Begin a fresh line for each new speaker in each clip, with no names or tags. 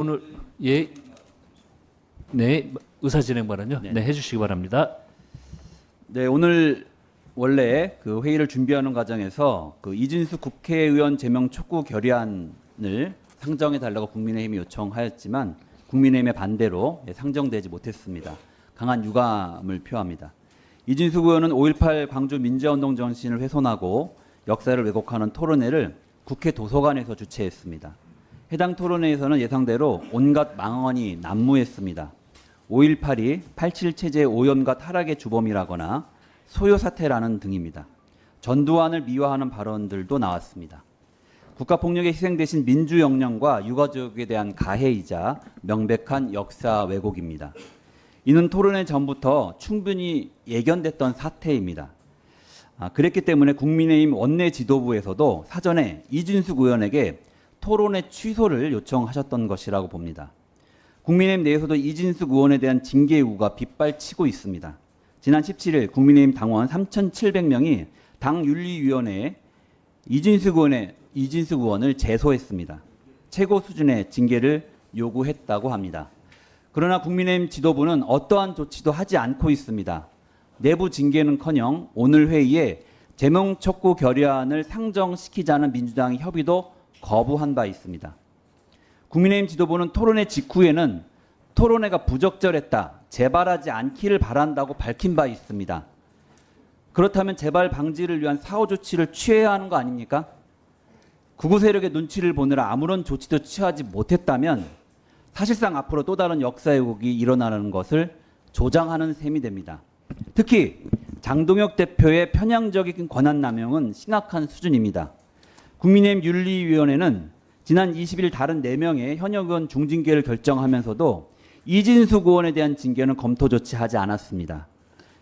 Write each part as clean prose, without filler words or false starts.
오늘 네, 의사 진행 발언요. 네, 해주시기 바랍니다.
네, 오늘 원래 그 회의를 준비하는 과정에서 그 이진수 국회의원 제명 촉구 결의안을 상정해 달라고 국민의힘이 요청하였지만 국민의힘의 반대로 상정되지 못했습니다. 강한 유감을 표합니다. 이진수 의원은 5.18 광주 민주화운동 정신을 훼손하고 역사를 왜곡하는 토론회를 국회 도서관에서 주최했습니다. 해당 토론회에서는 예상대로 온갖 망언이 난무했습니다. 5.18이 87 체제의 오염과 타락의 주범이라거나 소요 사태라는 등입니다. 전두환을 미화하는 발언들도 나왔습니다. 국가폭력에 희생되신 민주 영령과 유가족에 대한 가해이자 명백한 역사 왜곡입니다. 이는 토론회 전부터 충분히 예견됐던 사태입니다. 그랬기 때문에 국민의힘 원내 지도부에서도 사전에 이진숙 의원에게 토론회 취소를 요청하셨던 것이라고 봅니다. 국민의힘 내에서도 이진숙 의원에 대한 징계 요구가 빗발치고 있습니다. 지난 17일 국민의힘 당원 3,700명이 당윤리위원회에 이진숙 의원을 제소했습니다. 최고 수준의 징계를 요구했다고 합니다. 그러나 국민의힘 지도부는 어떠한 조치도 하지 않고 있습니다. 내부 징계는커녕 오늘 회의에 제명 촉구 결의안을 상정시키자는 민주당의 협의도 거부한 바 있습니다. 국민의힘 지도부는 토론회 직후에는 토론회가 부적절했다, 재발하지 않기를 바란다고 밝힌 바 있습니다. 그렇다면 재발 방지를 위한 사후 조치를 취해야 하는 거 아닙니까? 극우 세력의 눈치를 보느라 아무런 조치도 취하지 못했다면 사실상 앞으로 또 다른 역사 왜곡이 일어나는 것을 조장하는 셈이 됩니다. 특히 장동혁 대표의 편향적인 권한 남용은 심각한 수준입니다. 국민의힘 윤리위원회는 지난 20일 다른 4명의 현역 의원 중징계를 결정하면서도 이진숙 의원에 대한 징계는 검토 조치하지 않았습니다.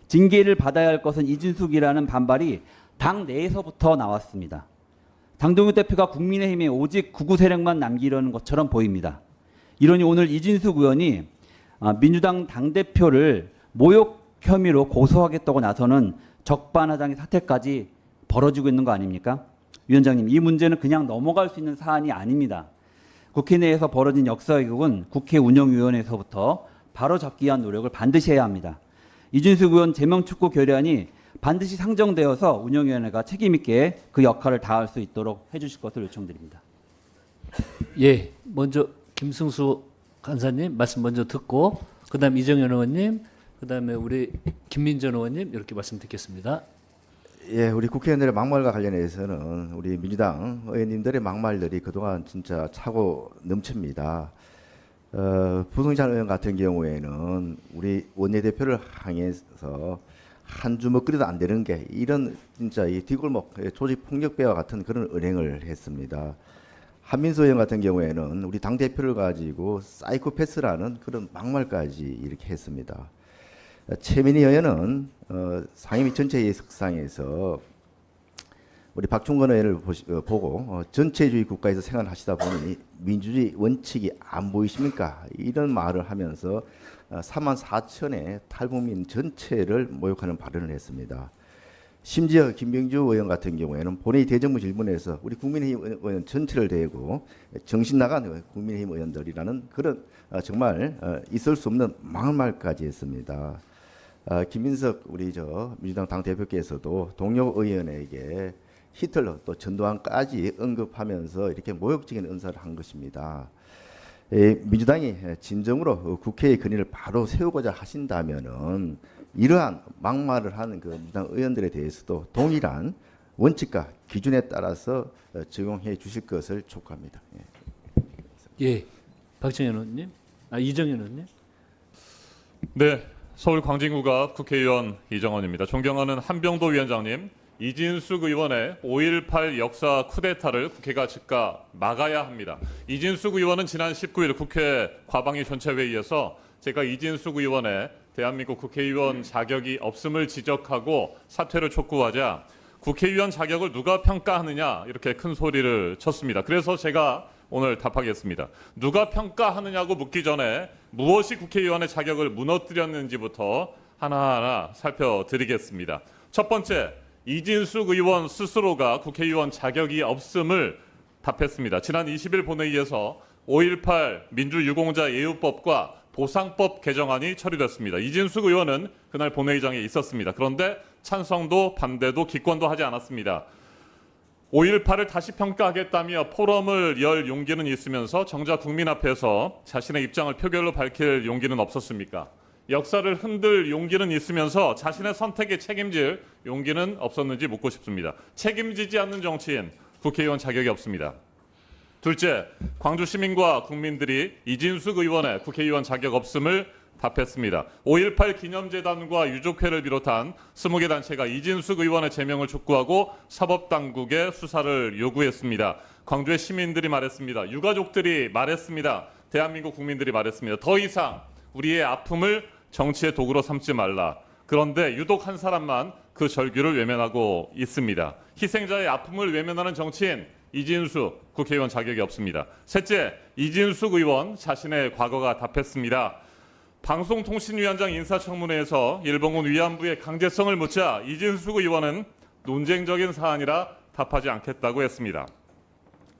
징계를 받아야 할 것은 이진숙이라는 반발이 당 내에서부터 나왔습니다. 장동혁 대표가 국민의힘에 오직 극우 세력만 남기려는 것처럼 보입니다. 이러니 오늘 이진숙 의원이 민주당 당대표를 모욕 혐의로 고소하겠다고 나서는 적반하장의 사태까지 벌어지고 있는 거 아닙니까? 위원장님, 이 문제는 그냥 넘어갈 수 있는 사안이 아닙니다. 국회 내에서 벌어진 역사 왜곡은 국회 운영위원회에서부터 바로잡기 위한 노력을 반드시 해야 합니다. 이준숙 의원 제명 촉구 결의안이 반드시 상정되어서 운영위원회가 책임 있게 그 역할을 다할 수 있도록 해주실 것을 요청드립니다.
예, 먼저 김승수 간사님 말씀 먼저 듣고 그다음 이정현 의원님, 그다음에 우리 김민전 의원님 이렇게 말씀 듣겠습니다.
예, 우리 국회의원들의 막말과 관련해서는 우리 민주당 의원님들의 막말들이 그동안 진짜 차고 넘칩니다. 부승찬 의원 같은 경우에는 우리 원내대표를 향해서 한 주먹 끓여도 안 되는 게 이런 진짜 이 뒷골목 조직 폭력배와 같은 그런 은행을 했습니다. 한민수 의원 같은 경우에는 우리 당 대표를 가지고 사이코패스라는 그런 막말까지 이렇게 했습니다. 최민희 의원은 상임위 전체회의 석상에서 우리 박충건 의원을 보고 전체주의 국가에서 생활하시다 보니 민주주의 원칙이 안 보이십니까? 이런 말을 하면서 4만 4천의 탈북민 전체를 모욕하는 발언을 했습니다. 심지어 김병주 의원 같은 경우에는 본회의 대정부 질문에서 우리 국민의힘 의원 전체를 대고 정신 나간 국민의힘 의원들이라는 그런 정말 있을 수 없는 막말까지 했습니다. 김민석 우리 민주당 당 대표께서도 동료 의원에게 히틀러 또 전두환까지 언급하면서 이렇게 모욕적인 언사를 한 것입니다. 민주당이 진정으로 국회의 권위를 바로 세우고자 하신다면은 이러한 막말을 하는 그 민주당 의원들에 대해서도 동일한 원칙과 기준에 따라서 적용해 주실 것을 촉구합니다.
예, 박정현 의원님, 이정현 의원님.
네, 서울 광진구갑 국회의원 이정원입니다. 존경하는 한병도 위원장님, 이진숙 의원의 5.18 역사 쿠데타를 국회가 즉각 막아야 합니다. 이진숙 의원은 지난 19일 국회 과방위 전체회의에서 제가 이진숙 의원의 대한민국 국회의원 자격이 없음을 지적하고 사퇴를 촉구하자 국회의원 자격을 누가 평가하느냐 이렇게 큰 소리를 쳤습니다. 그래서 제가 오늘 답하겠습니다. 누가 평가하느냐고 묻기 전에 무엇이 국회의원의 자격을 무너뜨렸는지부터 하나하나 살펴드리겠습니다. 첫 번째, 이진숙 의원 스스로가 국회의원 자격이 없음을 답했습니다. 지난 20일 본회의에서 5.18 민주유공자 예우법과 보상법 개정안이 처리됐습니다. 이진숙 의원은 그날 본회의장에 있었습니다. 그런데 찬성도 반대도 기권도 하지 않았습니다. 5.18을 다시 평가하겠다며 포럼을 열 용기는 있으면서 정작 국민 앞에서 자신의 입장을 표결로 밝힐 용기는 없었습니까? 역사를 흔들 용기는 있으면서 자신의 선택에 책임질 용기는 없었는지 묻고 싶습니다. 책임지지 않는 정치인, 국회의원 자격이 없습니다. 둘째, 광주 시민과 국민들이 이진숙 의원의 국회의원 자격 없음을 답했습니다. 5.18 기념재단과 유족회를 비롯한 20개 단체가 이진숙 의원의 제명을 촉구하고 사법당국에 수사를 요구했습니다. 광주의 시민들이 말했습니다. 유가족들이 말했습니다. 대한민국 국민들이 말했습니다. 더 이상 우리의 아픔을 정치의 도구로 삼지 말라. 그런데 유독 한 사람만 그 절규를 외면하고 있습니다. 희생자의 아픔을 외면하는 정치인 이진숙 국회의원 자격이 없습니다. 셋째, 이진숙 의원 자신의 과거가 답했습니다. 방송통신위원장 인사청문회에서 일본군 위안부의 강제성을 묻자 이진숙 의원은 논쟁적인 사안이라 답하지 않겠다고 했습니다.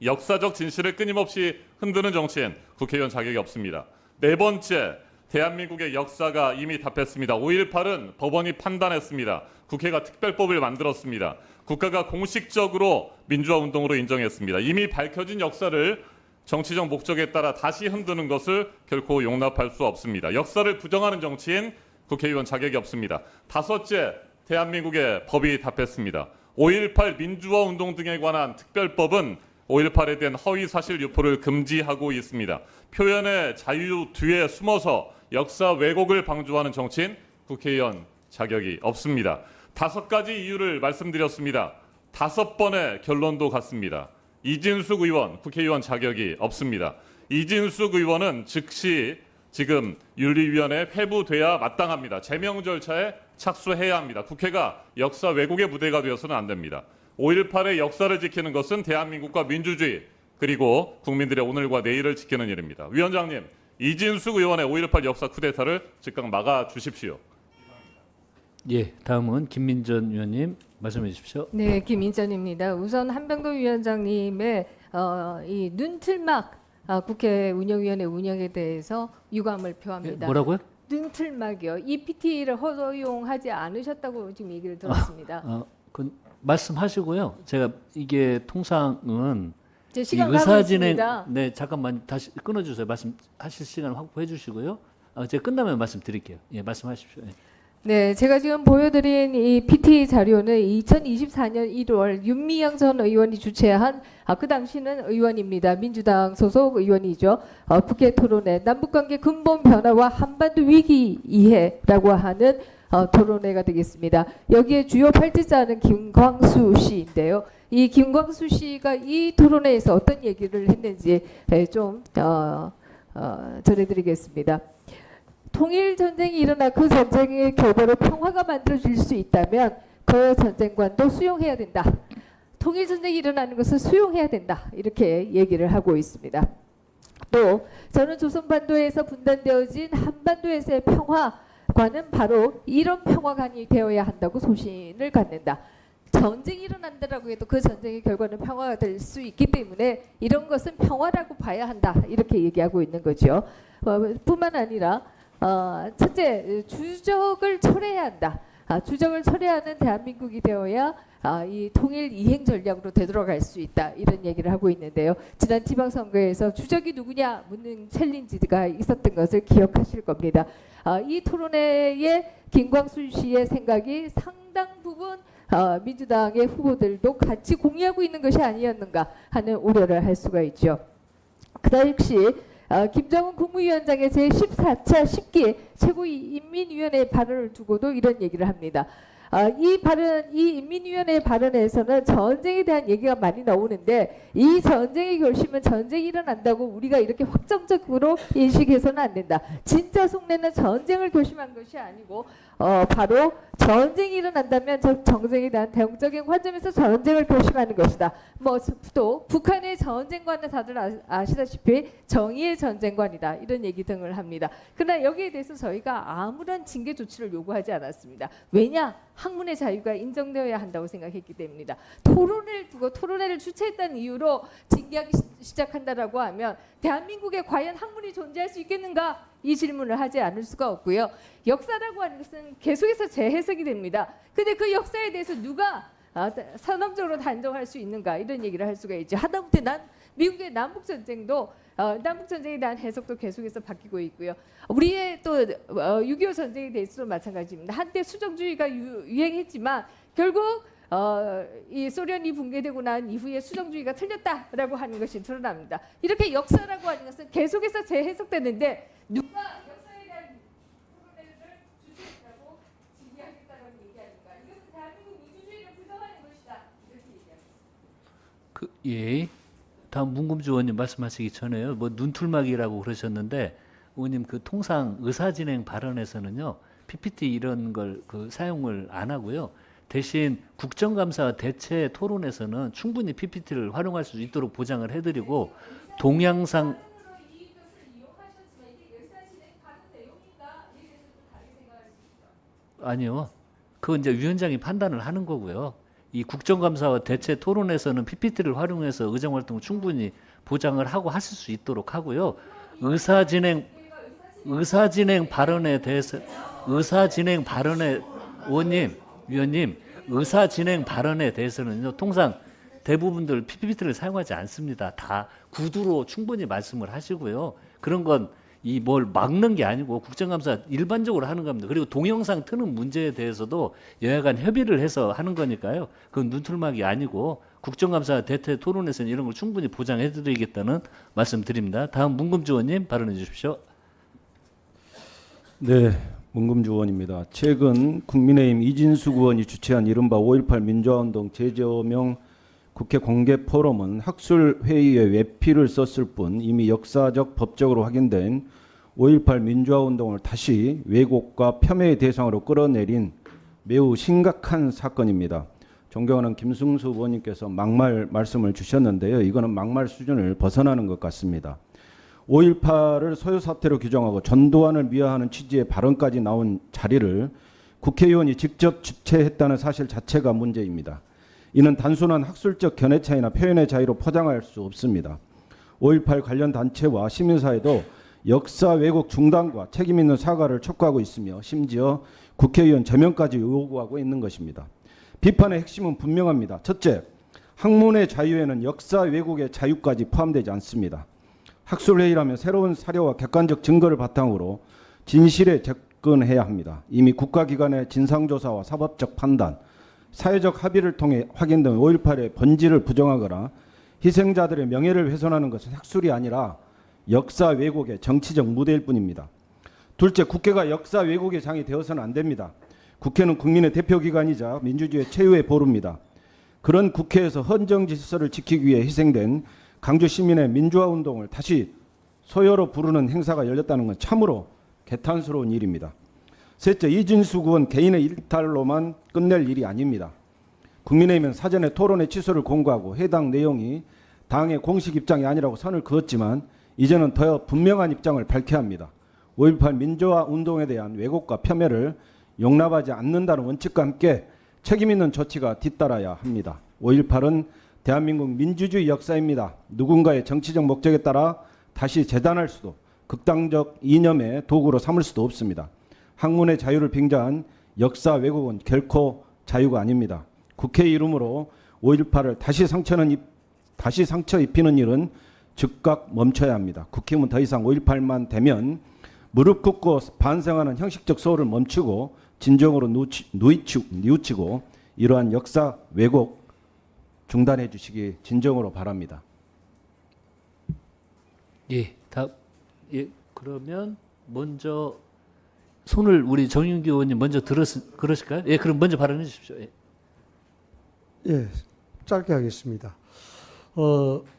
역사적 진실을 끊임없이 흔드는 정치인, 국회의원 자격이 없습니다. 네 번째, 대한민국의 역사가 이미 답했습니다. 5.18은 법원이 판단했습니다. 국회가 특별법을 만들었습니다. 국가가 공식적으로 민주화 운동으로 인정했습니다. 이미 밝혀진 역사를 정치적 목적에 따라 다시 흔드는 것을 결코 용납할 수 없습니다. 역사를 부정하는 정치인, 국회의원 자격이 없습니다. 다섯째, 대한민국의 법이 답했습니다. 5.18 민주화 운동 등에 관한 특별법은 5.18에 대한 허위 사실 유포를 금지하고 있습니다. 표현의 자유 뒤에 숨어서 역사 왜곡을 방조하는 정치인, 국회의원 자격이 없습니다. 5가지 이유를 말씀드렸습니다. 5번의 결론도 같습니다. 이진숙 의원, 국회의원 자격이 없습니다. 이진숙 의원은 즉시 지금 윤리위원회에 회부돼야 마땅합니다. 제명 절차에 착수해야 합니다. 국회가 역사 왜곡의 무대가 되어서는 안 됩니다. 5.18의 역사를 지키는 것은 대한민국과 민주주의 그리고 국민들의 오늘과 내일을 지키는 일입니다. 위원장님, 이진숙 의원의 5.18 역사 쿠데타를 즉각 막아 주십시오.
예, 다음은 김민전 위원님 말씀해 주십시오.
네, 김인전입니다. 우선 한병도 위원장님의 이 눈틀막 국회 운영위원회 운영에 대해서 유감을
예,
표합니다.
뭐라고요?
눈틀막이요. 이 PT를 허용하지 않으셨다고 지금 얘기를 들었습니다.
그 말씀하시고요. 제가 이게 통상은
제
이
시간 가고
의사진행,
있습니다.
네, 잠깐만 다시 끊어주세요. 말씀하실 시간 확보해 주시고요. 제가 끝나면 말씀드릴게요. 예, 말씀하십시오. 예.
네, 제가 지금 보여드린 이 PT 자료는 2024년 1월 윤미향 전 의원이 주최한 그 당시는 의원입니다. 민주당 소속 의원이죠. 국회 토론회 남북관계 근본 변화와 한반도 위기 이해라고 하는 토론회가 되겠습니다. 여기에 주요 발제자는 김광수 씨인데요. 이 김광수 씨가 이 토론회에서 어떤 얘기를 했는지 좀 전해드리겠습니다. 통일 전쟁이 일어나 그 전쟁의 결과로 평화가 만들어질 수 있다면 그 전쟁관도 수용해야 된다. 통일 전쟁이 일어나는 것을 수용해야 된다. 이렇게 얘기를 하고 있습니다. 또 저는 조선반도에서 분단되어진 한반도에서의 평화관은 바로 이런 평화관이 되어야 한다고 소신을 갖는다. 전쟁이 일어난다라고 해도 그 전쟁의 결과는 평화가 될 수 있기 때문에 이런 것은 평화라고 봐야 한다. 이렇게 얘기하고 있는 거죠. 뿐만 아니라 첫째, 주적을 철회해야 한다. 주적을 철회하는 대한민국이 되어야 이 통일 이행 전략으로 되돌아갈 수 있다. 이런 얘기를 하고 있는데요. 지난 지방선거에서 주적이 누구냐 묻는 챌린지가 있었던 것을 기억하실 겁니다. 이 토론회에 김광수 씨의 생각이 상당 부분 민주당의 후보들도 같이 공유하고 있는 것이 아니었는가 하는 우려를 할 수가 있죠. 그다음 역시 김정은 국무위원장의 제14차 10기 최고인민위원회 발언을 두고도 이런 얘기를 합니다. 이 인민위원회 발언에서는 전쟁에 대한 얘기가 많이 나오는데 이 전쟁의 결심은 전쟁이 일어난다고 우리가 이렇게 확정적으로 인식해서는 안 된다. 진짜 속내는 전쟁을 결심한 것이 아니고 바로 전쟁이 일어난다면 저 전쟁에 대한 대응적인 관점에서 전쟁을 결심하는 것이다. 또 북한의 전쟁관은 다들 아시다시피 정의의 전쟁관이다. 이런 얘기 등을 합니다. 그러나 여기에 대해서 저희가 아무런 징계 조치를 요구하지 않았습니다. 왜냐? 학문의 자유가 인정되어야 한다고 생각했기 때문입니다. 토론을 두고 토론회를 주최했다는 이유로 징계하기 시작한다라고 하면 대한민국에 과연 학문이 존재할 수 있겠는가? 이 질문을 하지 않을 수가 없고요. 역사라고 하는 것은 계속해서 재해석이 됩니다. 근데 그 역사에 대해서 누가 선언적으로 단정할 수 있는가? 이런 얘기를 할 수가 있죠. 하다못해 미국의 남북전쟁도 남북전쟁에 대한 해석도 계속해서 바뀌고 있고요. 우리의 또 6.25 전쟁에 대해서도 마찬가지입니다. 한때 수정주의가 유행했지만 결국 이 소련이 붕괴되고 난 이후에 수정주의가 틀렸다라고 하는 것이 드러납니다. 이렇게 역사라고 하는 것은 계속해서 재해석되는데 누가 역사에 대한 토론회를 주최했다고 징계하겠다라고 얘기하니까 이것은 대한민국 민주주의를 부정하는 것이다. 이렇게 얘기합니다.
예. 다음 문금주 의원님 말씀하시기 전에요. 뭐 눈툴막이라고 그러셨는데 의원님 그 통상 의사진행 발언에서는요 PPT 이런 걸 그 사용을 안 하고요. 대신 국정감사 대체 토론에서는 충분히 PPT를 활용할 수 있도록 보장을 해드리고 동영상 아니요. 그건 이제 위원장이 판단을 하는 거고요. 이 국정감사와 대체 토론에서는 PPT를 활용해서 의정활동을 충분히 보장을 하고 하실 수 있도록 하고요. 의사진행 발언에 대해서 위원님 의사진행 발언에 대해서는요 통상 대부분들 PPT를 사용하지 않습니다. 다 구두로 충분히 말씀을 하시고요. 그런 건 이 뭘 막는 게 아니고 국정감사 일반적으로 하는 겁니다. 그리고 동영상 트는 문제에 대해서도 여야 간 협의를 해서 하는 거니까요. 그건 눈틀막이 아니고 국정감사 대체 토론에서는 이런 걸 충분히 보장해 드리겠다는 말씀드립니다. 다음 문금주 의원님 발언해 주십시오.
네, 문금주 의원입니다. 최근 국민의힘 이진숙 의원이 주최한 이른바 5.18 민주화운동 재조명 국회 공개 포럼은 학술 회의에 외피를 썼을 뿐 이미 역사적 법적으로 확인된 5.18 민주화운동을 다시 왜곡과 폄훼의 대상으로 끌어내린 매우 심각한 사건입니다. 존경하는 김승수 의원님께서 막말 말씀을 주셨는데요. 이거는 막말 수준을 벗어나는 것 같습니다. 5.18을 소요 사태로 규정하고 전두환을 미화하는 취지의 발언까지 나온 자리를 국회의원이 직접 주최했다는 사실 자체가 문제입니다. 이는 단순한 학술적 견해 차이나 표현의 자유로 포장할 수 없습니다. 5.18 관련 단체와 시민사회도 역사 왜곡 중단과 책임 있는 사과를 촉구하고 있으며 심지어 국회의원 제명까지 요구하고 있는 것입니다. 비판의 핵심은 분명합니다. 첫째, 학문의 자유에는 역사 왜곡의 자유까지 포함되지 않습니다. 학술회의라면 새로운 사료와 객관적 증거를 바탕으로 진실에 접근해야 합니다. 이미 국가기관의 진상조사와 사법적 판단, 사회적 합의를 통해 확인된 5.18의 본질을 부정하거나 희생자들의 명예를 훼손하는 것은 학술이 아니라 역사 왜곡의 정치적 무대일 뿐입니다. 둘째, 국회가 역사 왜곡의 장이 되어서는 안 됩니다. 국회는 국민의 대표기관이자 민주주의의 최후의 보루입니다. 그런 국회에서 헌정 질서를 지키기 위해 희생된 강주 시민의 민주화운동을 다시 소요로 부르는 행사가 열렸다는 건 참으로 개탄스러운 일입니다. 셋째, 이진숙 의원 개인의 일탈로만 끝낼 일이 아닙니다. 국민의힘은 사전에 토론회 취소를 공고하고 해당 내용이 당의 공식 입장이 아니라고 선을 그었지만 이제는 더 분명한 입장을 밝혀야 합니다. 5.18 민주화 운동에 대한 왜곡과 폄훼를 용납하지 않는다는 원칙과 함께 책임 있는 조치가 뒤따라야 합니다. 5.18은 대한민국 민주주의 역사입니다. 누군가의 정치적 목적에 따라 다시 재단할 수도 극단적 이념의 도구로 삼을 수도 없습니다. 학문의 자유를 빙자한 역사 왜곡은 결코 자유가 아닙니다. 국회 이름으로 5.18을 다시 상처 입히는 일은 즉각 멈춰야 합니다. 국힘은 더 이상 5.18만 되면 무릎 꿇고 반성하는 형식적 소홀을 멈추고 진정으로 뉘우치고 이러한 역사 왜곡 중단해 주시기 진정으로 바랍니다.
예, 그러면 먼저 손을 우리 정윤기 의원님 먼저 그러실까요? 예, 그럼 먼저 발언해 주십시오. 예.
예, 짧게 하겠습니다.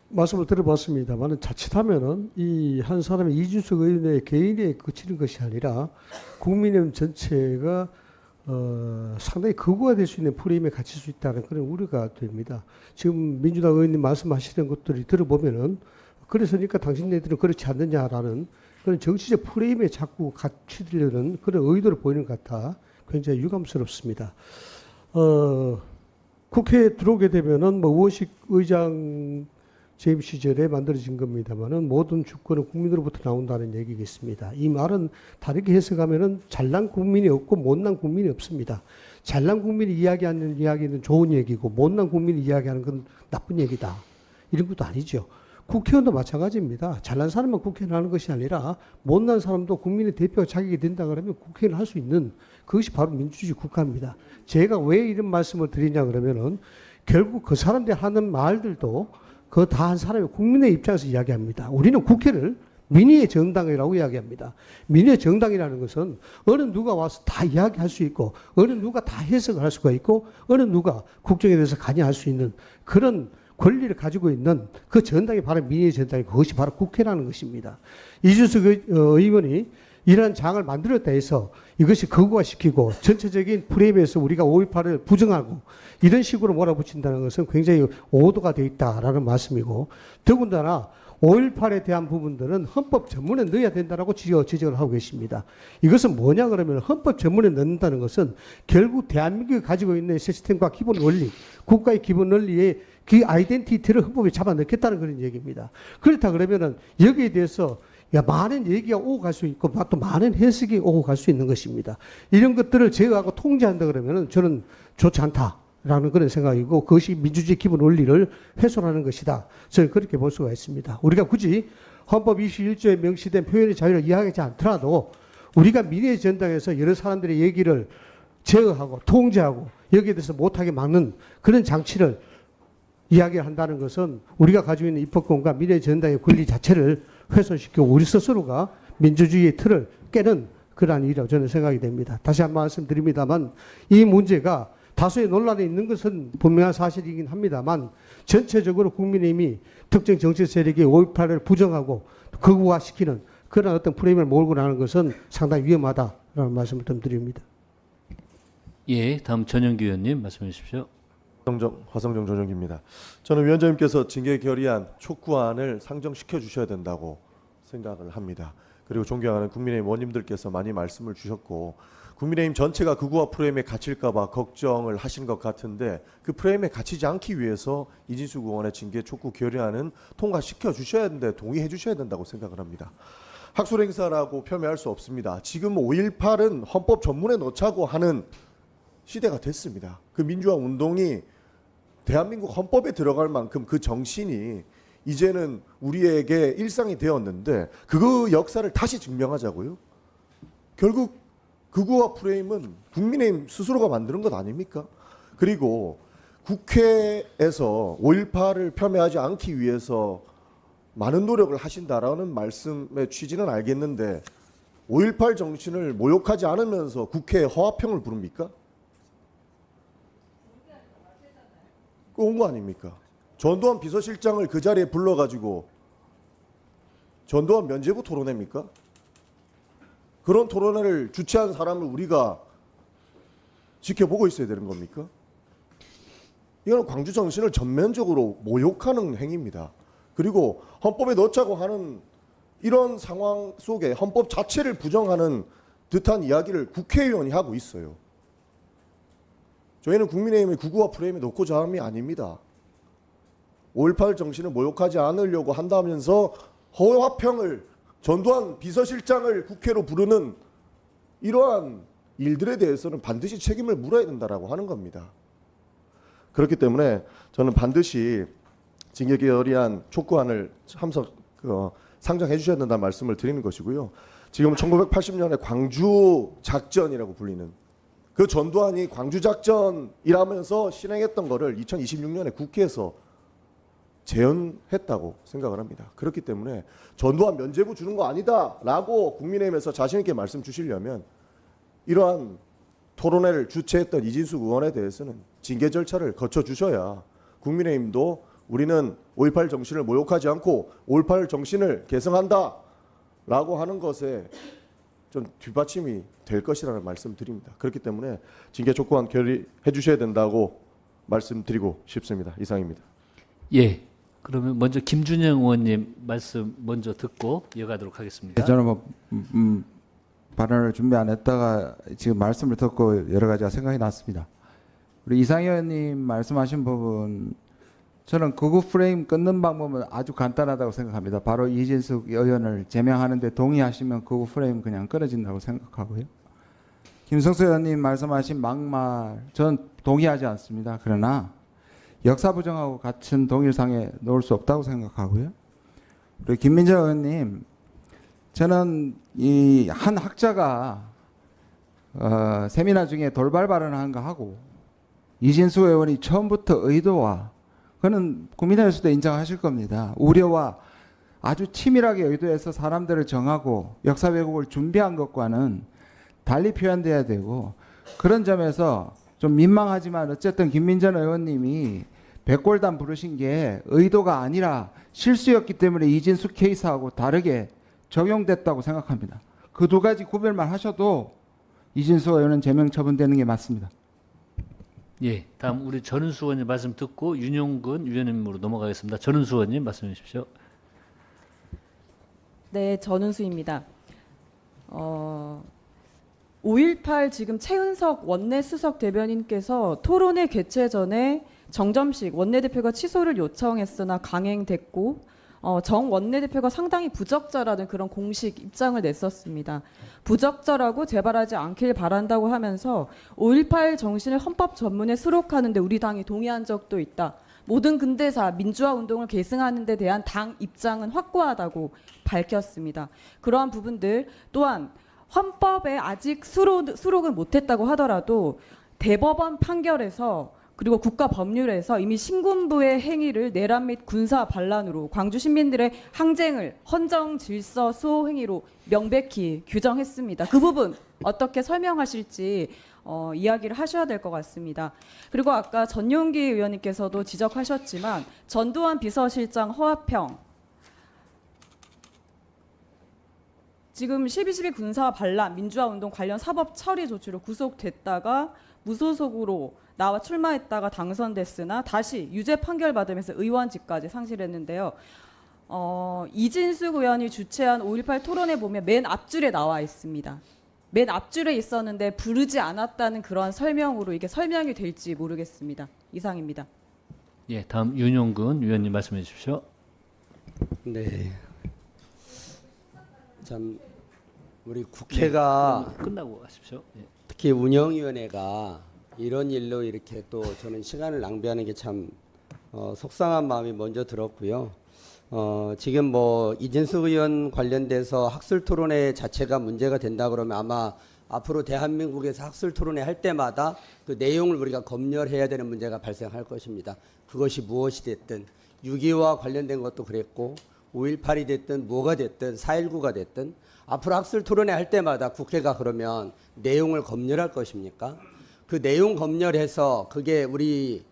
말씀을 들어봤습니다만 자칫하면은 이 한 사람의 이준석 의원의 개인에 그치는 것이 아니라 국민의힘 전체가 상당히 극우화될 수 있는 프레임에 갇힐 수 있다는 그런 우려가 됩니다. 지금 민주당 의원님 말씀하시는 것들이 들어보면은 그래서니까 당신네들은 그렇지 않느냐라는 그런 정치적 프레임에 자꾸 갇히려는 그런 의도를 보이는 것 같아. 굉장히 유감스럽습니다. 국회에 들어오게 되면은 뭐 우원식 의장 재임 시절에 만들어진 겁니다만은 모든 주권은 국민으로부터 나온다는 얘기겠습니다. 이 말은 다르게 해석하면은 잘난 국민이 없고 못난 국민이 없습니다. 잘난 국민이 이야기하는 이야기는 좋은 얘기고 못난 국민이 이야기하는 건 나쁜 얘기다. 이런 것도 아니죠. 국회의원도 마찬가지입니다. 잘난 사람만 국회의원 하는 것이 아니라 못난 사람도 국민의 대표가 자격이 된다 그러면 국회의원 할 수 있는 그것이 바로 민주주의 국가입니다. 제가 왜 이런 말씀을 드리냐 그러면은 결국 그 사람들이 하는 말들도 그거 다 한 사람이 국민의 입장에서 이야기합니다. 우리는 국회를 민의의 정당이라고 이야기합니다. 민의의 정당이라는 것은 어느 누가 와서 다 이야기할 수 있고 어느 누가 다 해석을 할 수가 있고 어느 누가 국정에 대해서 관여할 수 있는 그런 권리를 가지고 있는 그 정당이 바로 민의의 정당이고 그것이 바로 국회라는 것입니다. 이준석 의원이 이러한 장을 만들었다 해서 이것이 극우화시키고 전체적인 프레임에서 우리가 5.18을 부정하고 이런 식으로 몰아붙인다는 것은 굉장히 오도가 되어 있다라는 말씀이고 더군다나 5.18에 대한 부분들은 헌법 전문에 넣어야 된다라고 지적을 하고 계십니다. 이것은 뭐냐 그러면 헌법 전문에 넣는다는 것은 결국 대한민국이 가지고 있는 시스템과 기본 원리, 국가의 기본 원리의 그 아이덴티티를 헌법에 잡아넣겠다는 그런 얘기입니다. 그렇다 그러면은 여기에 대해서 많은 얘기가 오고 갈 수 있고 또 많은 해석이 오고 갈 수 있는 것입니다. 이런 것들을 제어하고 통제한다 그러면은 저는 좋지 않다라는 그런 생각이고 그것이 민주주의 기본 원리를 훼손하는 것이다. 저는 그렇게 볼 수가 있습니다. 우리가 굳이 헌법 21조에 명시된 표현의 자유를 이야기하지 않더라도 우리가 민의의 전당에서 여러 사람들의 얘기를 제어하고 통제하고 여기에 대해서 못하게 막는 그런 장치를 이야기를 한다는 것은 우리가 가지고 있는 입법권과 민의의 전당의 권리 자체를 훼손시키고 우리 스스로가 민주주의의 틀을 깨는 그러한 일이라고 저는 생각이 됩니다. 다시 한 번 말씀드립니다만 이 문제가 다수의 논란이 있는 것은 분명한 사실이긴 합니다만 전체적으로 국민의힘이 특정 정치 세력이 5.18을 부정하고 극우화시키는 그런 어떤 프레임을 몰고 나가는 것은 상당히 위험하다라는 말씀을 좀 드립니다.
예, 다음 전영기 의원님 말씀해 주십시오.
화성정 전영기입니다. 저는 위원장님께서 징계 결의안 촉구안을 상정시켜 주셔야 된다고 생각을 합니다. 그리고 존경하는 국민의힘 의원님들께서 많이 말씀을 주셨고 국민의힘 전체가 극우화 프레임에 갇힐까 봐 걱정을 하신 것 같은데 그 프레임에 갇히지 않기 위해서 이진숙 의원의 징계 촉구 결의안은 통과시켜 주셔야 되는데 동의해 주셔야 된다고 생각을 합니다. 학술 행사라고 폄훼할 수 없습니다. 지금 5.18은 헌법 전문에 넣자고 하는 시대가 됐습니다. 그 민주화 운동이 대한민국 헌법에 들어갈 만큼 그 정신이 이제는 우리에게 일상이 되었는데 그 역사를 다시 증명하자고요. 결국 극우화 프레임은 국민의힘 스스로가 만드는 것 아닙니까? 그리고 국회에서 5.18을 폄훼하지 않기 위해서 많은 노력을 하신다라는 말씀의 취지는 알겠는데 5.18 정신을 모욕하지 않으면서 국회에 허화평을 부릅니까? 온 거 아닙니까? 전두환 비서실장을 그 자리에 불러가지고 전두환 면죄부 토론회입니까? 그런 토론회를 주최한 사람을 우리가 지켜보고 있어야 되는 겁니까? 이건 광주 정신을 전면적으로 모욕하는 행위입니다. 그리고 헌법에 넣자고 하는 이런 상황 속에 헌법 자체를 부정하는 듯한 이야기를 국회의원이 하고 있어요. 저희는 국민의힘의 극우화 프레임에 놓고자 함이 아닙니다. 5.18 정신을 모욕하지 않으려고 한다면서 허화평을 전두환 비서실장을 국회로 부르는 이러한 일들에 대해서는 반드시 책임을 물어야 된다라고 하는 겁니다. 그렇기 때문에 저는 반드시 징계 결의안 촉구안을 상정해 주셔야 된다는 말씀을 드리는 것이고요. 지금 1980년에 광주 작전이라고 불리는 그 전두환이 광주 작전이라면서 실행했던 거를 2026년에 국회에서 재연했다고 생각을 합니다. 그렇기 때문에 전두환 면죄부 주는 거 아니다라고 국민의힘에서 자신 있게 말씀 주시려면 이러한 토론회를 주최했던 이진숙 의원에 대해서는 징계 절차를 거쳐 주셔야 국민의힘도 우리는 5.18 정신을 모욕하지 않고 5.18 정신을 계승한다라고 하는 것에 좀 뒷받침이 될 것이라는 말씀드립니다. 그렇기 때문에 징계 촉구안 결의해 주셔야 된다고 말씀드리고 싶습니다. 이상입니다.
예. 그러면 먼저 김준영 의원님 말씀 먼저 듣고 이어가도록 하겠습니다.
저는
발언을 준비 안 했다가 지금 말씀을 듣고 여러 가지가 생각이 났습니다. 우리 이상희 의원님 말씀하신 부분, 저는 극우 프레임 끊는 방법은 아주 간단하다고 생각합니다. 바로 이진숙 의원을 제명하는 데 동의하시면 극우 프레임 그냥 끊어진다고 생각하고요. 김성수 의원님 말씀하신 막말, 전 동의하지 않습니다. 그러나 역사 부정하고 같은 동일상에 놓을 수 없다고 생각하고요. 우리 김민재 의원님, 저는 이 한 학자가 세미나 중에 돌발 발언한 거 하고 이진수 의원이 처음부터 의도와, 그는 국민의힘에서도 인정하실 겁니다. 우려와 아주 치밀하게 의도해서 사람들을 정하고 역사 왜곡을 준비한 것과는 달리 표현돼야 되고, 그런 점에서 좀 민망하지만 어쨌든 김민전 의원님이 백골단 부르신 게 의도가 아니라 실수였기 때문에 이진숙 케이스하고 다르게 적용됐다고 생각합니다. 그 두 가지 구별만 하셔도 이진숙 의원은 제명 처분되는 게 맞습니다.
예, 다음 우리 전은수 의원님 말씀 듣고 윤용근 위원님으로 넘어가겠습니다. 전은수 의원님 말씀해 주십시오.
네, 전은수입니다. 5.18 지금 최은석 원내수석 대변인께서 토론회 개최 전에 정점식 원내대표가 취소를 요청했으나 강행됐고 정 원내대표가 상당히 부적절하다는 그런 공식 입장을 냈었습니다. 부적절하고 재발하지 않길 바란다고 하면서 5.18 정신을 헌법 전문에 수록하는 데 우리 당이 동의한 적도 있다. 모든 근대사 민주화 운동을 계승하는 데 대한 당 입장은 확고하다고 밝혔습니다. 그러한 부분들 또한 헌법에 아직 수록은 못했다고 하더라도 대법원 판결에서 그리고 국가 법률에서 이미 신군부의 행위를 내란 및 군사 반란으로 광주 시민들의 항쟁을 헌정 질서 수호 행위로 명백히 규정했습니다. 그 부분 어떻게 설명하실지 이야기를 하셔야 될 것 같습니다. 그리고 아까 전용기 의원님께서도 지적하셨지만 전두환 비서실장 허화평 지금 12.12 군사 반란 민주화 운동 관련 사법 처리 조치로 구속됐다가 무소속으로 나와 출마했다가 당선됐으나 다시 유죄 판결 받으면서 의원직까지 상실했는데요. 이진숙 의원이 주최한 5.18 토론회 보면 맨 앞줄에 나와 있습니다. 맨 앞줄에 있었는데 부르지 않았다는 그런 설명으로 이게 설명이 될지 모르겠습니다. 이상입니다.
예, 다음 윤용근 위원님 말씀해 주십시오.
네. 참 우리 국회가
끝나고 하십시오. 예.
특히 운영위원회가 이런 일로 이렇게 또 저는 시간을 낭비하는 게 참 속상한 마음이 먼저 들었고요. 지금 뭐 이진숙 의원 관련돼서 학술 토론회 자체가 문제가 된다 그러면 아마 앞으로 대한민국에서 학술 토론회 할 때마다 그 내용을 우리가 검열해야 되는 문제가 발생할 것입니다. 그것이 무엇이 됐든 6.25와 관련된 것도 그랬고 5.18이 됐든 뭐가 됐든 4.19가 됐든 앞으로 학술 토론회 할 때마다 국회가 그러면 내용을 검열할 것입니까? 그 내용 검열해서 그게 우리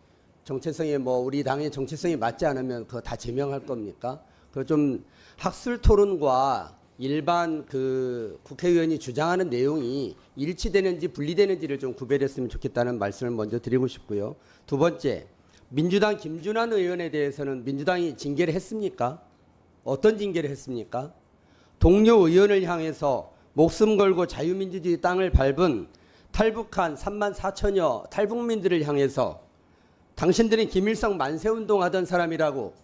정체성에 뭐 우리 당의 정체성이 맞지 않으면 그거 다 제명할 겁니까? 그 좀 학술 토론과 일반 그 국회의원이 주장하는 내용이 일치되는지 분리되는지를 좀 구별했으면 좋겠다는 말씀을 먼저 드리고 싶고요. 두 번째, 민주당 김준환 의원에 대해서는 민주당이 징계를 했습니까? 어떤 징계를 했습니까? 동료 의원을 향해서 목숨 걸고 자유민주주의 땅을 밟은 탈북한 3만 4천여 탈북민들을 향해서 당신들은 김일성 만세운동 하던 사람이라고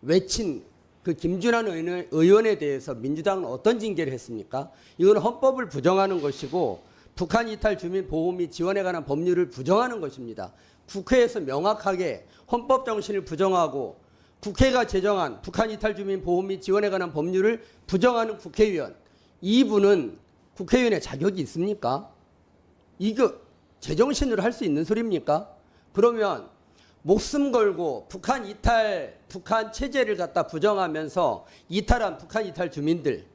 외친 그 김준환 의원에 대해서 민주당은 어떤 징계를 했습니까? 이건 헌법을 부정하는 것이고 북한 이탈 주민 보호 및 지원에 관한 법률을 부정하는 것입니다. 국회에서 명확하게 헌법 정신을 부정하고 국회가 제정한 북한 이탈 주민 보호 및 지원에 관한 법률을 부정하는 국회의원, 이분은 국회의원의 자격이 있습니까? 이거 제정신으로 할 수 있는 소리입니까? 그러면 목숨 걸고 북한 이탈, 북한 체제를 갖다 부정하면서 이탈한 북한 이탈 주민들,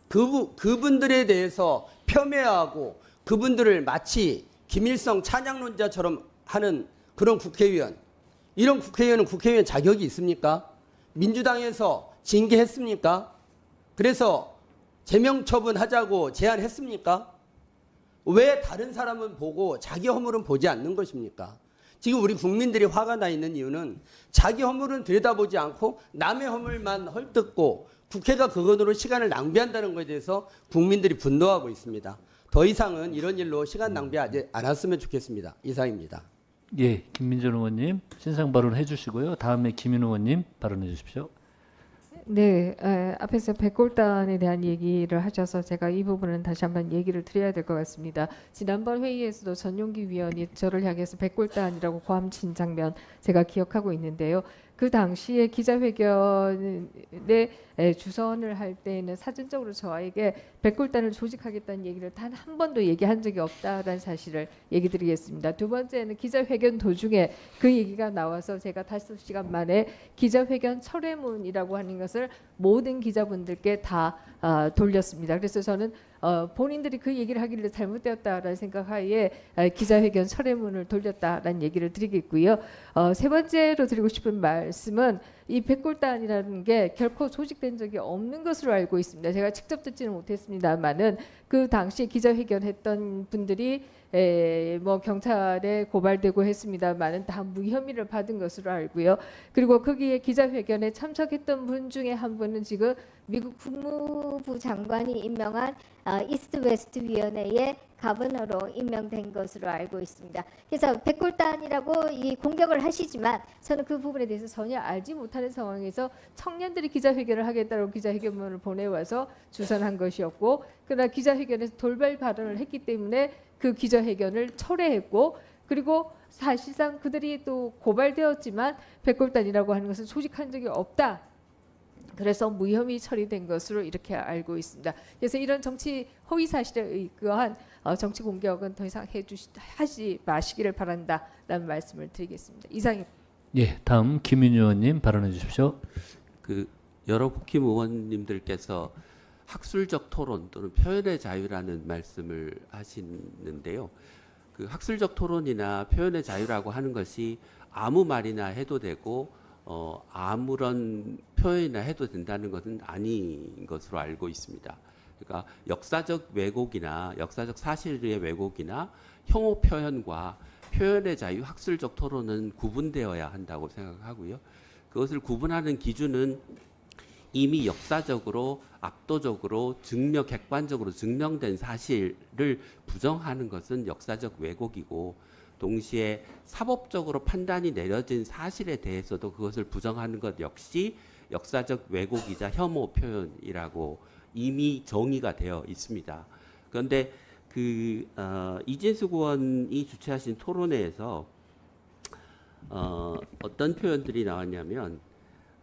그분들에 대해서 폄훼하고 그분들을 마치 김일성 찬양론자처럼 하는 그런 국회의원, 이런 국회의원은 국회의원 자격이 있습니까? 민주당에서 징계했습니까? 그래서 제명 처분하자고 제안했습니까? 왜 다른 사람은 보고 자기 허물은 보지 않는 것입니까? 지금 우리 국민들이 화가 나 있는 이유는 자기 허물은 들여다보지 않고 남의 허물만 헐뜯고 국회가 그것으로 시간을 낭비한다는 것에 대해서 국민들이 분노하고 있습니다. 더 이상은 이런 일로 시간 낭비하지 않았으면 좋겠습니다. 이상입니다.
예, 김민전 의원님 신상 발언 해주시고요. 다음에 김인호 의원님 발언해 주십시오.
네, 앞에서 백골단에 대한 얘기를 하셔서 제가 이 부분은 다시 한번 얘기를 드려야 될 것 같습니다. 지난번 회의에서도 전용기 위원이 저를 향해서 백골단이라고 고함친 장면 제가 기억하고 있는데요. 그 당시에 기자회견에 주선을 할 때는 사전적으로 저에게 백골단을 조직하겠다는 얘기를 단 한 번도 얘기한 적이 없다라는 사실을 얘기 드리겠습니다. 두 번째는 기자회견 도중에 그 얘기가 나와서 제가 5시간 만에 기자회견 철회문이라고 하는 것을 모든 기자분들께 다 돌렸습니다. 그래서 저는 본인들이 그 얘기를 하길래 잘못되었다라는 생각하에 기자회견 철회문을 돌렸다라는 얘기를 드리겠고요. 세 번째로 드리고 싶은 말씀은 이 백골단이라는 게 결코 조직된 적이 없는 것으로 알고 있습니다. 제가 직접 듣지는 못했습니다만은 그 당시 기자회견했던 분들이 뭐 경찰에 고발되고 했습니다만은 다 무혐의를 받은 것으로 알고요. 그리고 거기에 기자회견에 참석했던 분 중에 한 분은 지금 미국
국무부 장관이 임명한 이스트 웨스트 위원회의 가버너로 임명된 것으로 알고 있습니다. 그래서 백골단이라고 이 공격을 하시지만 저는 그 부분에 대해서 전혀 알지 못하는 상황에서 청년들이 기자회견을 하겠다고 기자회견문을 보내와서 주선한 것이었고, 그러나 기자회견에서 돌발 발언을 했기 때문에 그 기자회견을 철회했고, 그리고 사실상 그들이 또 고발되었지만 백골단이라고 하는 것을 조직한 적이 없다. 그래서 무혐의 처리된 것으로 이렇게 알고 있습니다. 그래서 이런 정치 허위 사실에 의거한 정치 공격은 더 이상 하지 마시기를 바란다라는 말씀을 드리겠습니다. 이상입니다.
예, 다음 김인호 의원님 발언해 주십시오.
그 여러 국힘 의원님들께서 학술적 토론 또는 표현의 자유라는 말씀을 하시는데요. 그 학술적 토론이나 표현의 자유라고 하는 것이 아무 말이나 해도 되고 아무런 표현이나 해도 된다는 것은 아닌 것으로 알고 있습니다. 그러니까 역사적 왜곡이나 역사적 사실의 왜곡이나 혐오 표현과 표현의 자유, 학술적 토론은 구분되어야 한다고 생각하고요. 그것을 구분하는 기준은 이미 역사적으로 압도적으로 객관적으로 증명된 사실을 부정하는 것은 역사적 왜곡이고, 동시에 사법적으로 판단이 내려진 사실에 대해서도 그것을 부정하는 것 역시 역사적 왜곡이자 혐오 표현이라고 이미 정의가 되어 있습니다. 그런데 이진숙 의원이 주최하신 토론회에서 어떤 표현들이 나왔냐면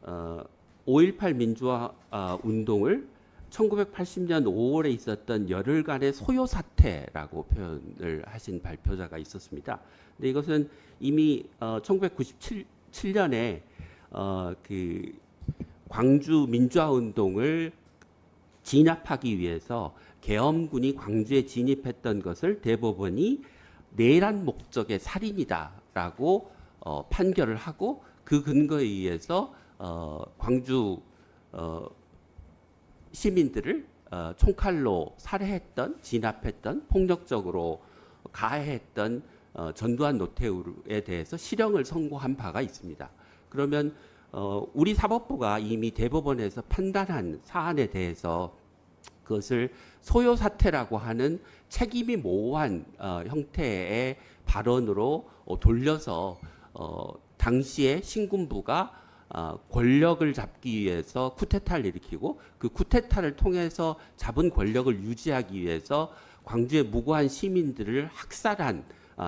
5.18 민주화 운동을 1980년 5월에 있었던 열흘간의 소요 사태라고 표현을 하신 발표자가 있었습니다. 근데 이것은 이미 1997년에 그 광주 민주화 운동을 진압하기 위해서 계엄군이 광주에 진입했던 것을 대법원이 내란 목적의 살인이다라고 판결을 하고, 그 근거에 의해서 광주 시민들을 총칼로 살해했던, 진압했던, 폭력적으로 가해했던 전두환 노태우에 대해서 실형을 선고한 바가 있습니다. 그러면 우리 사법부가 이미 대법원에서 판단한 사안에 대해서 그것을 소요 사태라고 하는 책임이 모호한 형태의 발언으로 돌려서 당시에 신군부가 권력을 잡기 위해서 쿠데타를 일으키고, 그 쿠데타를 통해서 잡은 권력을 유지하기 위해서 광주의 무고한 시민들을 학살한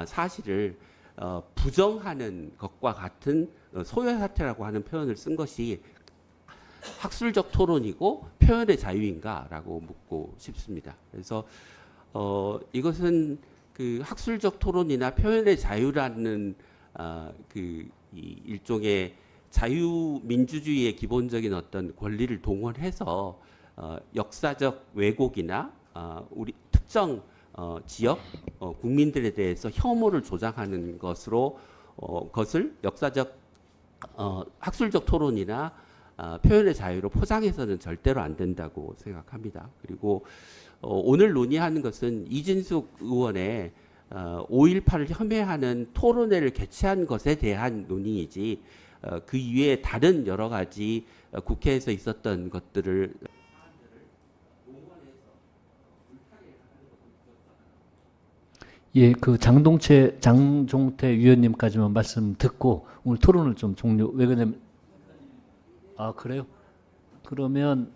사실을 부정하는 것과 같은 소요 사태라고 하는 표현을 쓴 것이 학술적 토론이고 표현의 자유인가라고 묻고 싶습니다. 그래서 이것은 그 학술적 토론이나 표현의 자유라는 이 일종의 자유민주주의의 기본적인 어떤 권리를 동원해서 역사적 왜곡이나 우리 특정 지역 국민들에 대해서 혐오를 조장하는 것을 역사적 학술적 토론이나 표현의 자유로 포장해서는 절대로 안 된다고 생각합니다. 그리고 오늘 논의하는 것은 이진숙 의원의 5.18을 혐의하는 토론회를 개최한 것에 대한 논의이지 그 이외에 다른 여러 가지 국회에서 있었던 것들을
예, 그 장종태 위원님까지만 말씀 듣고 오늘 토론을 좀 종료. 왜 그러냐면 그래요? 그러면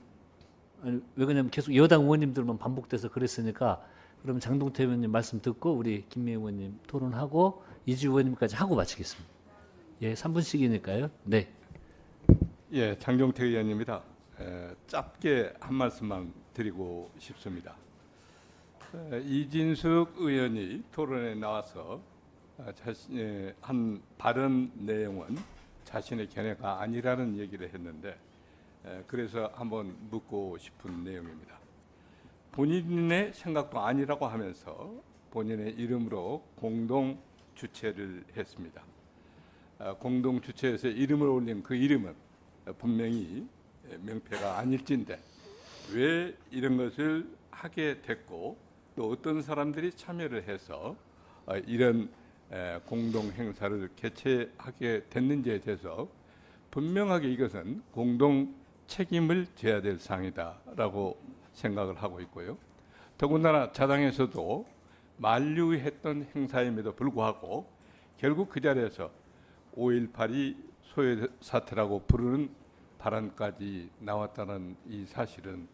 왜 그러냐면 계속 여당 의원님들만 반복돼서 그랬으니까 그러면 장동태 의원님 말씀 듣고 우리 김미애 의원님 토론하고 이주 의원님까지 하고 마치겠습니다. 예, 3분씩이니까요. 네.
예, 장종태 의원입니다. 짧게 한 말씀만 드리고 싶습니다. 이진숙 의원이 토론에 나와서 자신의 한 발언 내용은 자신의 견해가 아니라는 얘기를 했는데 그래서 한번 묻고 싶은 내용입니다. 본인의 생각도 아니라고 하면서 본인의 이름으로 공동 주최를 했습니다. 공동 주최에서 이름을 올린 그 이름은 분명히 명패가 아닐진데 왜 이런 것을 하게 됐고 또 어떤 사람들이 참여를 해서 이런 공동 행사를 개최하게 됐는지에 대해서 분명하게 이것은 공동 책임을 져야 될 사항이다라고 생각을 하고 있고요. 더군다나 자당에서도 만류했던 행사임에도 불구하고 결국 그 자리에서 5.18이 소요 사태라고 부르는 발언까지 나왔다는 이 사실은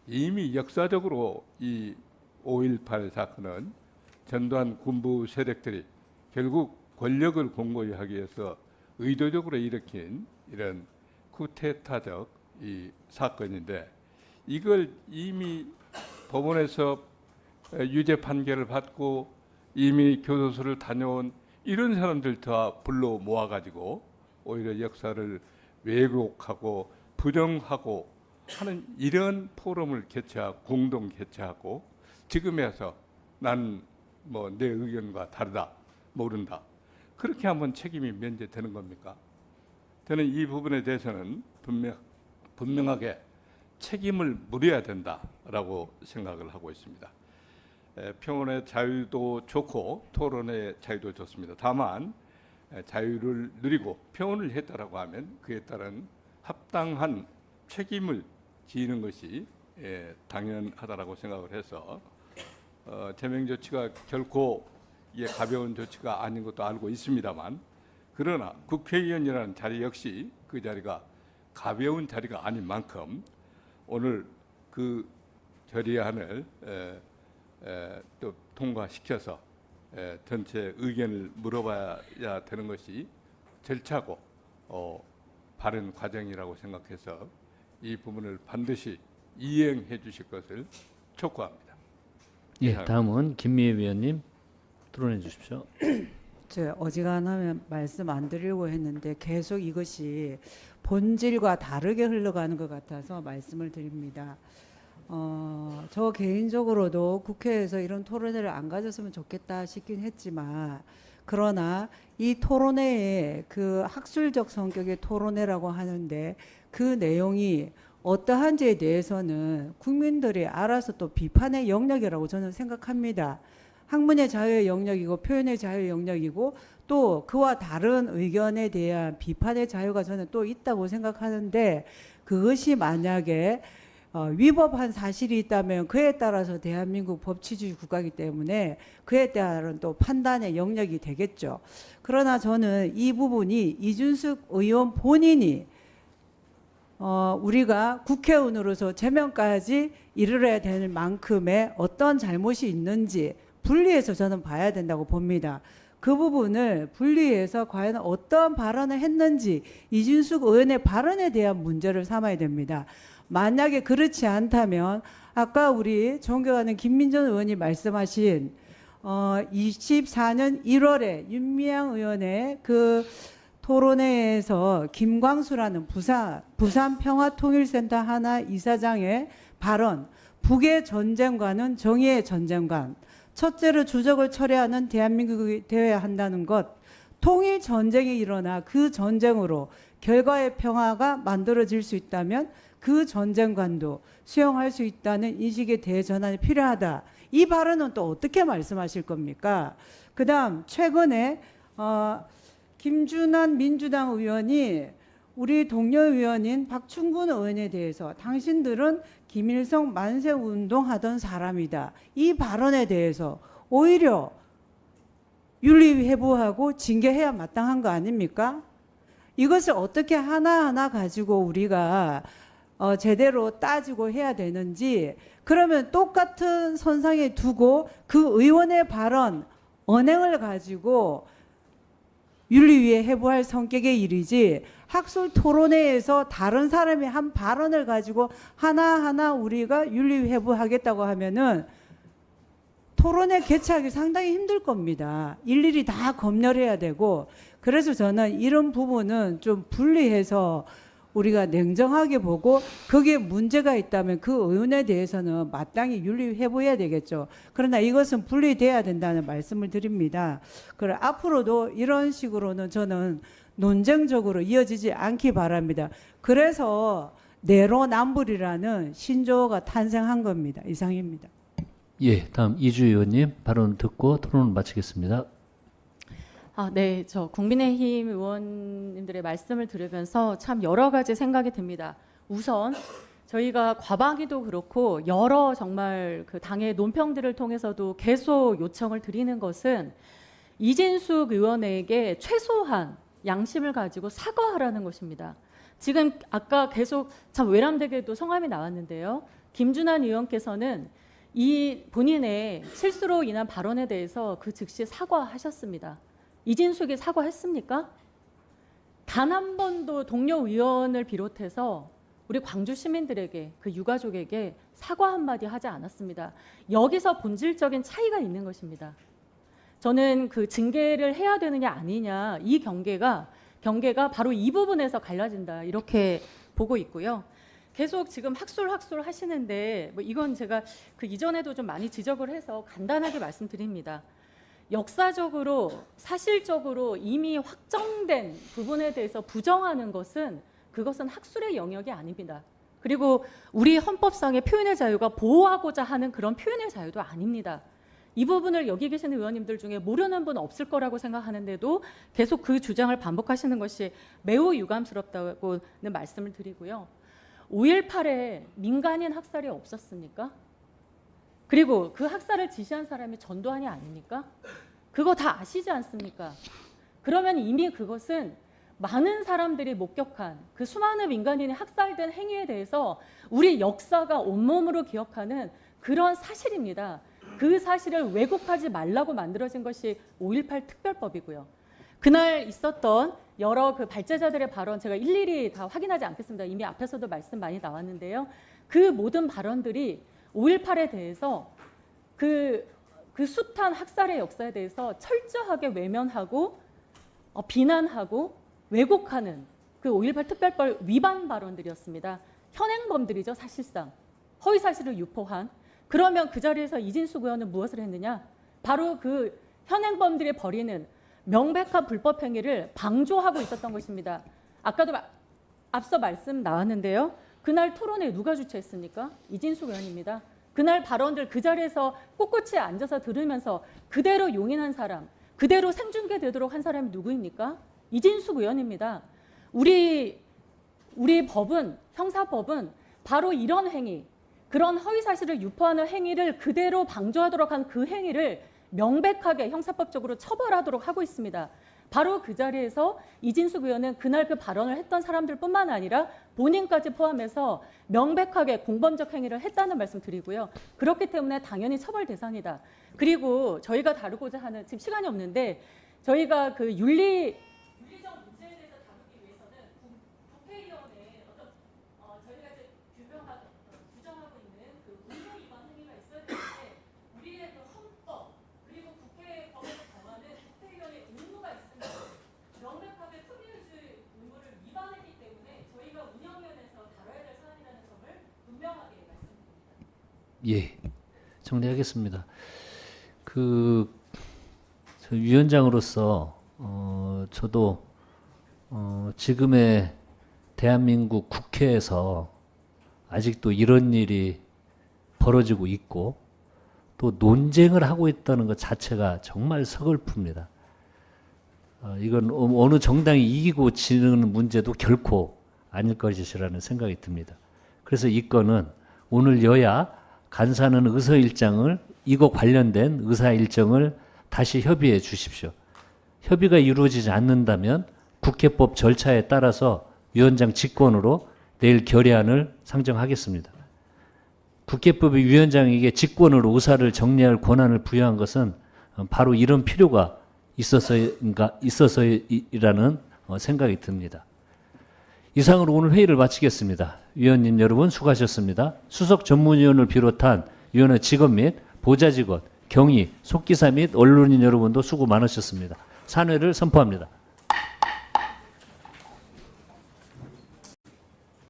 이미 역사적으로 이 5.18 사건은 전두환 군부 세력들이 결국 권력을 공고히 하기 위해서 의도적으로 일으킨 이런 쿠데타적 이 사건인데 이걸 이미 법원에서 유죄 판결을 받고 이미 교도소를 다녀온 이런 사람들 다 불러 모아가지고 오히려 역사를 왜곡하고 부정하고 하는 이런 포럼을 개최하고 공동 개최하고 지금에서 난 뭐 내 의견과 다르다 모른다 그렇게 하면 책임이 면제되는 겁니까? 저는 이 부분에 대해서는 분명하게 책임을 물어야 된다라고 생각을 하고 있습니다. 평론의 자유도 좋고 토론의 자유도 좋습니다. 다만 자유를 누리고 평론을 했다라고 하면 그에 따른 합당한 책임을 지는 것이 당연하다라고 생각을 해서 제명 조치가 결코 이게 가벼운 조치가 아닌 것도 알고 있습니다만 그러나 국회의원이라는 자리 역시 그 자리가 가벼운 자리가 아닌 만큼 오늘 그 결의안을 또 통과시켜서 전체 의견을 물어봐야 되는 것이 절차고 바른 과정이라고 생각해서 이 부분을 반드시 이행해 주실 것을 촉구합니다.
예, 다음은 김미애 위원님 토론해 주십시오.
저 어지간하면 말씀 안 드리려고 했는데 계속 이것이 본질과 다르게 흘러가는 것 같아서 말씀을 드립니다. 저 개인적으로도 국회에서 이런 토론회를 안 가졌으면 좋겠다 싶긴 했지만 그러나 이 토론회에 그 학술적 성격의 토론회라고 하는데 그 내용이 어떠한지에 대해서는 국민들이 알아서 또 비판의 영역이라고 저는 생각합니다. 학문의 자유의 영역이고 표현의 자유의 영역이고 또 그와 다른 의견에 대한 비판의 자유가 저는 또 있다고 생각하는데 그것이 만약에 위법한 사실이 있다면 그에 따라서 대한민국 법치주의 국가이기 때문에 그에 따른 또 판단의 영역이 되겠죠. 그러나 저는 이 부분이 이준숙 의원 본인이 우리가 국회의원으로서 제명까지 이르러야 될 만큼의 어떤 잘못이 있는지 분리해서 저는 봐야 된다고 봅니다. 그 부분을 분리해서 과연 어떤 발언을 했는지 이준숙 의원의 발언에 대한 문제를 삼아야 됩니다. 만약에 그렇지 않다면 아까 우리 존경하는 김민전 의원이 말씀하신 24년 1월에 윤미향 의원의 그 토론회에서 김광수라는 부산 평화통일센터 하나 이사장의 발언, 북의 전쟁과는 정의의 전쟁관, 첫째로 주적을 철회하는 대한민국이 되어야 한다는 것, 통일 전쟁이 일어나 그 전쟁으로 결과의 평화가 만들어질 수 있다면 그 전쟁관도 수용할 수 있다는 인식의 대전환이 필요하다. 이 발언은 또 어떻게 말씀하실 겁니까? 그다음 최근에 김준환 민주당 의원이 우리 동료 의원인 박충근 의원에 대해서 당신들은 김일성 만세 운동하던 사람이다. 이 발언에 대해서 오히려 윤리회부하고 징계해야 마땅한 거 아닙니까? 이것을 어떻게 하나하나 가지고 우리가 제대로 따지고 해야 되는지, 그러면 똑같은 선상에 두고 그 의원의 발언, 언행을 가지고 윤리위에 회부할 성격의 일이지, 학술 토론회에서 다른 사람이 한 발언을 가지고 하나하나 우리가 윤리 회부하겠다고 하면은 토론회 개최하기 상당히 힘들 겁니다. 일일이 다 검열해야 되고. 그래서 저는 이런 부분은 좀 분리해서 우리가 냉정하게 보고 거기에 문제가 있다면 그 의원에 대해서는 마땅히 윤리 회부해야 되겠죠. 그러나 이것은 분리돼야 된다는 말씀을 드립니다. 그래 앞으로도 이런 식으로는 저는 논쟁적으로 이어지지 않기 바랍니다. 그래서 내로남불이라는 신조어가 탄생한 겁니다. 이상입니다.
예, 다음 이주 의원님 발언 듣고 토론을 마치겠습니다.
네, 저 국민의힘 의원님들의 말씀을 들으면서 참 여러 가지 생각이 듭니다. 우선 저희가 과방위도 그렇고 여러 정말 그 당의 논평들을 통해서도 계속 요청을 드리는 것은 이진숙 의원에게 최소한 양심을 가지고 사과하라는 것입니다. 지금 아까 계속 참 외람되게도 성함이 나왔는데요. 김준환 의원께서는 이 본인의 실수로 인한 발언에 대해서 그 즉시 사과하셨습니다. 이진숙이 사과했습니까? 단 한 번도 동료 의원을 비롯해서 우리 광주 시민들에게, 그 유가족에게 사과 한마디 하지 않았습니다. 여기서 본질적인 차이가 있는 것입니다. 저는 그 징계를 해야 되느냐 아니냐, 이 경계가 바로 이 부분에서 갈라진다, 이렇게 보고 있고요. 계속 지금 학술 하시는데 뭐 이건 제가 그 이전에도 좀 많이 지적을 해서 간단하게 말씀드립니다. 역사적으로 사실적으로 이미 확정된 부분에 대해서 부정하는 것은 그것은 학술의 영역이 아닙니다. 그리고 우리 헌법상의 표현의 자유가 보호하고자 하는 그런 표현의 자유도 아닙니다. 이 부분을 여기 계시는 의원님들 중에 모르는 분 없을 거라고 생각하는데도 계속 그 주장을 반복하시는 것이 매우 유감스럽다고는 말씀을 드리고요. 5.18에 민간인 학살이 없었습니까? 그리고 그 학살을 지시한 사람이 전두환이 아닙니까? 그거 다 아시지 않습니까? 그러면 이미 그것은 많은 사람들이 목격한 그 수많은 민간인이 학살된 행위에 대해서 우리 역사가 온몸으로 기억하는 그런 사실입니다. 그 사실을 왜곡하지 말라고 만들어진 것이 5.18 특별법이고요. 그날 있었던 여러 그 발제자들의 발언 제가 일일이 다 확인하지 않겠습니다. 이미 앞에서도 말씀 많이 나왔는데요. 그 모든 발언들이 5.18에 대해서 그 숱한 학살의 역사에 대해서 철저하게 외면하고 비난하고 왜곡하는 그 5.18 특별법 위반 발언들이었습니다. 현행범들이죠, 사실상. 허위 사실을 유포한. 그러면 그 자리에서 이진숙 의원은 무엇을 했느냐? 바로 그 현행범들이 벌이는 명백한 불법 행위를 방조하고 있었던 것입니다. 아까도 앞서 말씀 나왔는데요. 그날 토론회 누가 주최했습니까? 이진숙 의원입니다. 그날 발언들 그 자리에서 꿋꿋이 앉아서 들으면서 그대로 용인한 사람, 그대로 생중계되도록 한 사람이 누구입니까? 이진숙 의원입니다. 우리 법은, 형사법은 바로 이런 행위, 그런 허위 사실을 유포하는 행위를 그대로 방조하도록 한 그 행위를 명백하게 형사법적으로 처벌하도록 하고 있습니다. 바로 그 자리에서 이진숙 의원은 그날 그 발언을 했던 사람들뿐만 아니라 본인까지 포함해서 명백하게 공범적 행위를 했다는 말씀 드리고요. 그렇기 때문에 당연히 처벌 대상이다. 그리고 저희가 다루고자 하는, 지금 시간이 없는데 저희가 그 윤리적 문제에 대해서 다루기 위해서는 국회의원의 어떤 저희가 이제 규정하고 있는 그 운용 위반 행위가 있어야 되는데 우리의 그 헌법 그리고 국회법에서 정하는 국회의원의 의무가 있습니다. 명백하게 특례유지 의무를 위반했기 때문에 저희가 운영위원회에서 다뤄야 될 사안이라는 점을 분명하게 말씀드립니다.
예, 정리하겠습니다. 저 위원장으로서 저도 지금의 대한민국 국회에서 아직도 이런 일이 벌어지고 있고 또 논쟁을 하고 있다는 것 자체가 정말 서글픕니다. 이건 어느 정당이 이기고 지는 문제도 결코 아닐 것이라는 생각이 듭니다. 그래서 이 건은 오늘 여야 간사는 의사일정을 이거 관련된 의사일정을 다시 협의해 주십시오. 협의가 이루어지지 않는다면 국회법 절차에 따라서 위원장 직권으로 내일 결의안을 상정하겠습니다. 국회법이 위원장에게 직권으로 의사를 정리할 권한을 부여한 것은 바로 이런 필요가 있어서이라는 생각이 듭니다. 이상으로 오늘 회의를 마치겠습니다. 위원님 여러분 수고하셨습니다. 수석 전문위원을 비롯한 위원회 직원 및 보좌 직원, 경위, 속기사 및 언론인 여러분도 수고 많으셨습니다. 산회를 선포합니다.